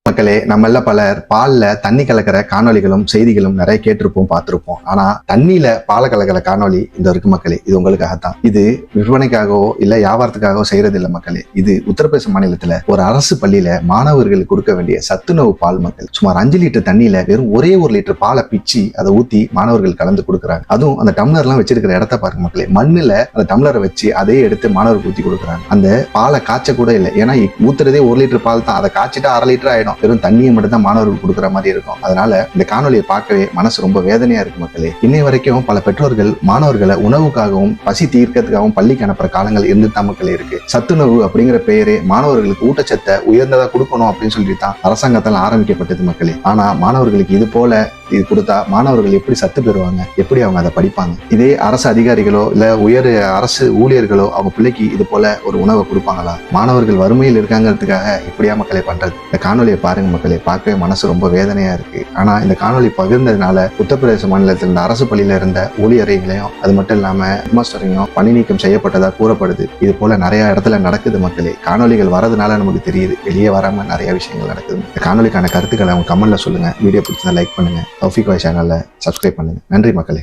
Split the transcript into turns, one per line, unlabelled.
மக்களே, நம்மள பலர் பால்ல தண்ணி கலக்கிற காணொளிகளும் செய்திகளும் நிறைய கேட்டிருப்போம், பார்த்திருப்போம். ஆனா தண்ணியில பாலை கலக்கிற காணொளி இந்த இருக்கு மக்களே. இது உங்களுக்காகத்தான். இது விற்பனைக்காகவோ இல்ல வியாபாரத்துக்காகவோ செய்யறது இல்ல மக்களே. இது உத்தரப்பிரதேச மாநிலத்துல ஒரு அரசு பள்ளியில மாணவர்களுக்கு கொடுக்க வேண்டிய சத்துணவு பால் மக்கள். சுமார் 5 லிட்டர் தண்ணியில வெறும் ஒரே 1 லிட்டர் பாலை பிச்சு அதை ஊத்தி மாணவர்கள் கலந்து கொடுக்குறாங்க. அதுவும் அந்த டம்ளர் எல்லாம் வச்சிருக்கிற இடத்த பாருங்க மக்களே. மண்ணுல அந்த டம்ளரை வச்சு அதையே எடுத்து மாணவர்கள் ஊத்தி கொடுக்குறாங்க. அந்த பாலை காய்ச்ச கூட இல்லை. ஏன்னா ஊத்துறதே 1 லிட்டர் பால் தான். அதை காய்ச்சிட்டா 1/2 லிட்டர் ஆயிடும். வெறும் தண்ணியை மட்டும் தான் மாணவர்கள் கொடுக்குற மாதிரி இருக்கும். அதனால இந்த காணொலியை பார்க்கவே மனசு ரொம்ப வேதனையா இருக்கு மக்களே. இன்னை வரைக்கும் பல பெற்றோர்கள் மாணவர்களை உணவுக்காகவும் பசி தீர்க்கிறதுக்காகவும் பள்ளிக்கு அனுப்புற காலங்கள் இருந்துதான் மக்களே இருக்கு. சத்துணவு அப்படிங்கிற பெயரே மாணவர்களுக்கு ஊட்டச்சத்தை உயர்ந்ததா கொடுக்கணும் அப்படின்னு சொல்லி தான் அரசாங்கத்தால் ஆரம்பிக்கப்பட்டது மக்களே. ஆனா மாணவர்களுக்கு இது போல இது கொடுத்தா மாணவர்கள் எப்படி சத்து பெறுவாங்க? எப்படி அவங்க அதை படிப்பாங்க? இதே அரசு அதிகாரிகளோ இல்ல உயர் அரசு ஊழியர்களோ அவங்க பிள்ளைக்கு இது போல ஒரு உணவை கொடுப்பாங்களா? மாணவர்கள் வறுமையில் இருக்காங்கிறதுக்காக இப்படியா மக்களை பண்றது? இந்த காணொலியை பாருங்க மக்களே. பார்க்கவே மனசு ரொம்ப வேதனையா இருக்கு. ஆனா இந்த காணொலி பகிர்ந்ததுனால உத்தரப்பிரதேச மாநிலத்தில் இருந்த அரசு பள்ளியில இருந்த ஊழியரைகளையும் அது மட்டும் இல்லாம ஹெட்மாஸ்டரையும் பணி நீக்கம் செய்யப்பட்டதா கூறப்படுது. இது போல நிறைய இடத்துல நடக்குது மக்களே. காணொலிகள் வரதுனால நமக்கு தெரியுது, வெளியே வராம நிறைய விஷயங்கள் நடக்குது. இந்த காணொலிக்கான கருத்துக்களை அவங்க கமெண்ட்ல சொல்லுங்க. வீடியோ பிடிச்சா லைக் பண்ணுங்க. தௌஃபீக் வாய்ஸ் சேனலை சப்ஸ்கிரைப் பண்ணுங்க. நன்றி மக்களே.